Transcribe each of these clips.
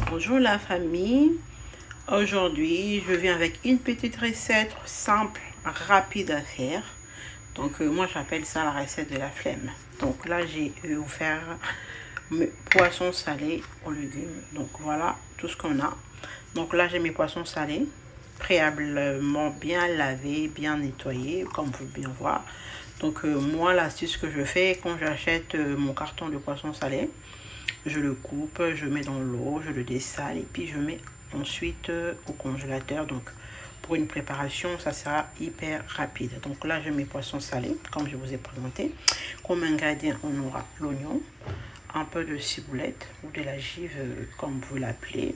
Bonjour la famille, aujourd'hui je viens avec une petite recette simple, rapide à faire. Donc moi j'appelle ça la recette de la flemme. Donc là j'ai offert mes poissons salés aux légumes. Donc voilà tout ce qu'on a. Donc là j'ai mes poissons salés, préalablement bien lavés, bien nettoyés comme vous pouvez bien voir. Donc moi l'astuce que je fais quand j'achète mon carton de poissons salés, je le coupe, je mets dans l'eau, je le dessale et puis je mets ensuite au congélateur. Donc pour une préparation ça sera hyper rapide. Donc là je mets poisson salé comme je vous ai présenté. Comme ingrédient on aura l'oignon, un peu de ciboulette ou de la givre comme vous l'appelez,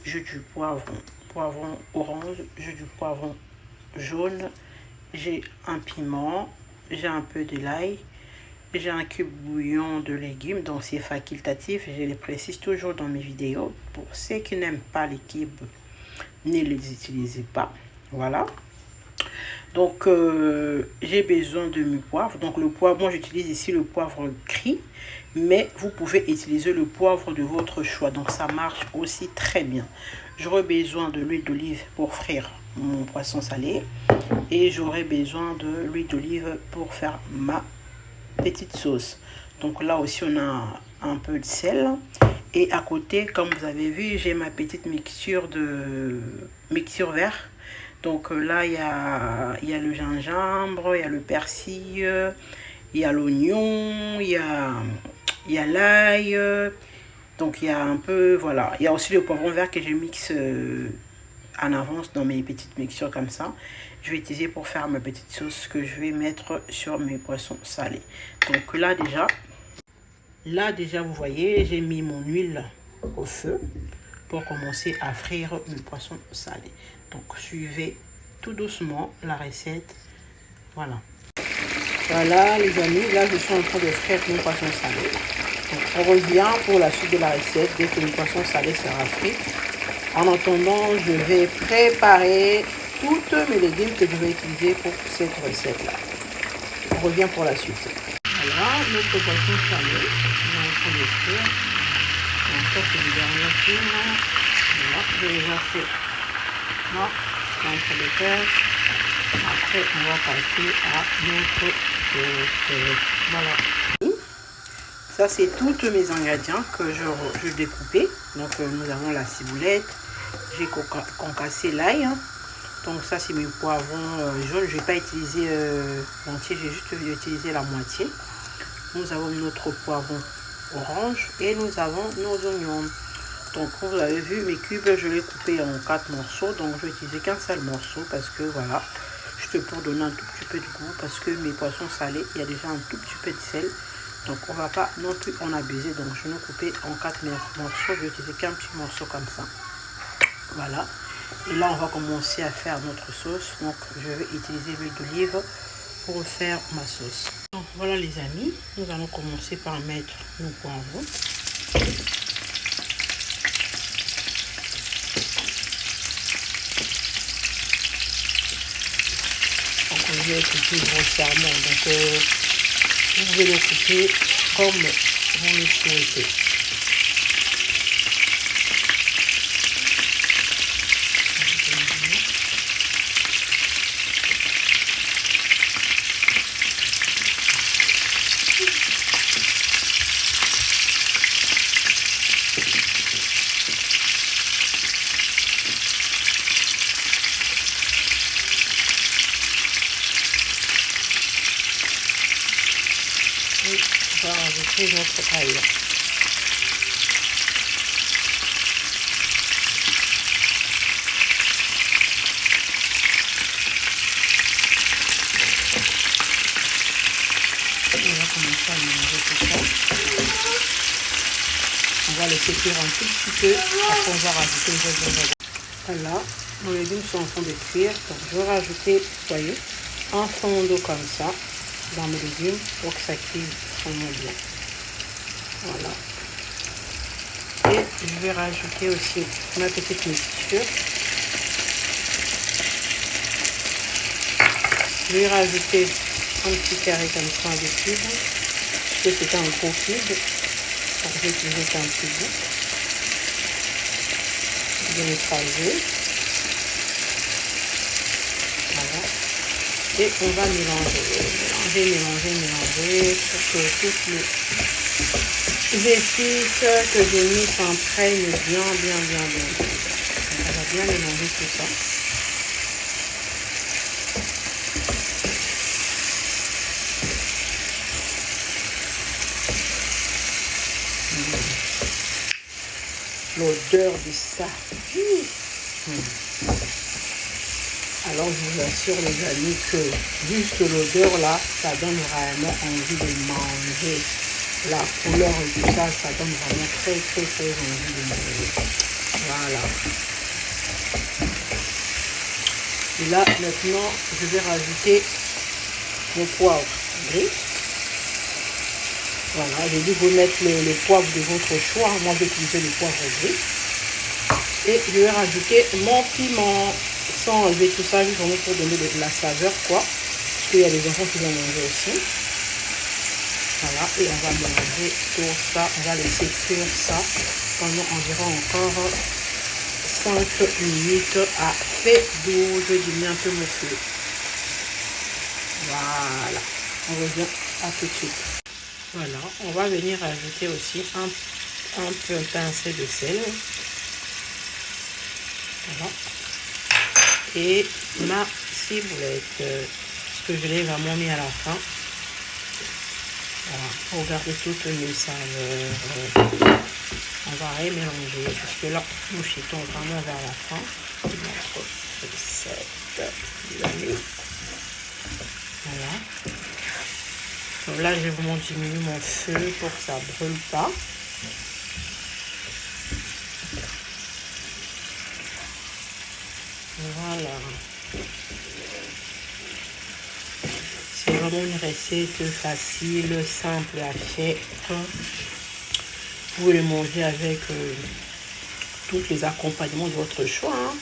jus du poivron, poivron orange, jus du poivron jaune, j'ai un piment, j'ai un peu de l'ail, j'ai un cube bouillon de légumes, donc c'est facultatif, je les précise toujours dans mes vidéos. Pour ceux qui n'aiment pas les cubes, ne les utilisez pas. Voilà. Donc j'ai besoin de mes poivres. Donc le poivre, moi j'utilise ici le poivre gris, mais vous pouvez utiliser le poivre de votre choix. Donc ça marche aussi très bien. J'aurai besoin de l'huile d'olive pour frire mon poisson salé. Et j'aurai besoin de l'huile d'olive pour faire ma petite sauce. Donc là aussi on a un peu de sel et à côté comme vous avez vu j'ai ma petite mixture vert. Donc là il y a le gingembre, il y a le persil, il y a l'oignon, il y a l'ail, donc il y a un peu, voilà, il y a aussi le poivron vert que je mixe en avance dans mes petites mixtures comme ça. Je vais utiliser pour faire ma petite sauce que je vais mettre sur mes poissons salés. Donc là déjà vous voyez j'ai mis mon huile au feu pour commencer à frire mes poissons salés. Donc suivez tout doucement la recette. Voilà les amis, là je suis en train de frire mon poisson salé. Donc on revient pour la suite de la recette dès que le poisson salé sera frit. En attendant, je vais préparer toutes mes légumes que je vais utiliser pour cette recette-là. On revient pour la suite. Voilà, notre poisson salé. On est en train de faire. Encore une dernière tour. Voilà, je vais déjà fait. Là, on est en train de faire. Après, on va passer à notre sauce. Voilà. Ça, c'est tous mes ingrédients que je découpais. Donc, nous avons la ciboulette. J'ai concassé l'ail. Donc, ça, c'est mes poivrons jaunes. Je ne vais pas utiliser l'entier. J'ai juste utilisé la moitié. Nous avons notre poivron orange. Et nous avons nos oignons. Donc, comme vous avez vu, mes cubes, je les ai coupés en 4 morceaux. Donc, je vais utiliser qu'un seul morceau parce que, voilà, juste pour donner un tout petit peu de goût. Parce que mes poissons salés, il y a déjà un tout petit peu de sel. Donc on va pas non plus en abuser. Donc je vais couper en 4 morceaux. Je vais utiliser qu'un petit morceau comme ça. Voilà. Et là on va commencer à faire notre sauce. Donc je vais utiliser l'huile d'olive pour faire ma sauce. Donc voilà les amis. Nous allons commencer par mettre nos poivrons. Donc on va couper grossièrement. Donc vous pouvez le couper comme vous le souhaitez. On va rajouter notre ail. On va commencer à mélanger tout ça. On va laisser cuire un tout petit peu. Après on va rajouter le gingembre. Voilà, nos légumes sont en train de cuire. Donc je vais rajouter, vous voyez, un fond d'eau comme ça dans mes légumes pour que ça cuise vraiment bien. Voilà. Et je vais rajouter aussi ma petite mixture. Je vais rajouter un petit carré comme ça de cube. Parce que c'est un gros cube. Donc je vais utiliser un petit bout. bien écrasé. Voilà. Et on va mélanger pour que toutes les épices que j'ai mis s'imprègnent bien. On va bien mélanger tout ça. L'odeur de ça. Alors je vous assure les amis que juste l'odeur là, ça donne vraiment envie de manger. La couleur et tout ça, ça donne vraiment très envie de manger. Voilà. Et là maintenant, je vais rajouter mon poivre gris. Voilà, j'ai dû vous mettre le poivre de votre choix. Moi, j'ai utilisé le poivre gris. Et je vais rajouter mon piment. Sans enlever tout ça, juste vraiment pour donner de la saveur, quoi. Parce qu'il y a des enfants qui vont manger aussi. Voilà, et on va mélanger tout ça. On va laisser cuire ça pendant environ encore 5 minutes à feu doux. Je diminue un peu mon feu. Voilà, on revient à tout de suite. Voilà, on va venir ajouter aussi un pincé de sel. Voilà. Et ma ciboulette, ce que je l'ai vraiment mis à la fin. Voilà, pour garder toutes les saveurs. On va remélanger parce que là, nous chutons vraiment vers la fin de notre recette. Voilà. Donc là, je vais vraiment diminuer mon feu pour que ça ne brûle pas. Voilà. C'est vraiment une recette facile, simple à faire. Vous pouvez le manger avec tous les accompagnements de votre choix. Hein.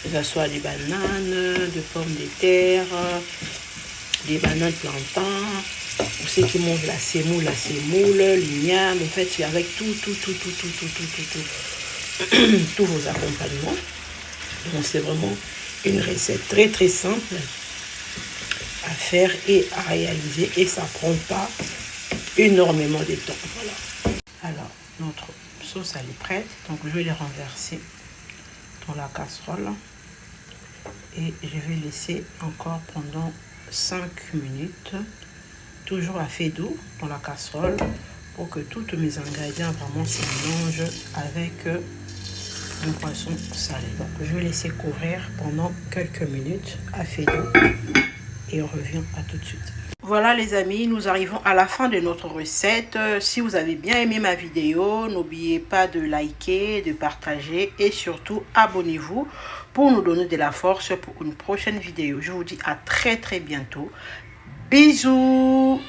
Que ce soit des bananes, des pommes de terre, des bananes plantains. Pour ceux qui mangent la semoule, l'igname. En fait, c'est avec tous vos accompagnements. Donc c'est vraiment une recette très simple à faire et à réaliser et ça prend pas énormément de temps. Voilà. Alors notre sauce elle est prête, donc je vais les renverser dans la casserole et je vais laisser encore pendant 5 minutes toujours à feu doux dans la casserole pour que tous mes ingrédients vraiment se mélangent avec un poisson salé. Donc, je vais laisser couvrir pendant quelques minutes à feu doux et on revient à tout de suite. Voilà les amis, nous arrivons à la fin de notre recette. Si vous avez bien aimé ma vidéo, n'oubliez pas de liker, de partager et surtout abonnez-vous pour nous donner de la force pour une prochaine vidéo. Je vous dis à très bientôt. Bisous!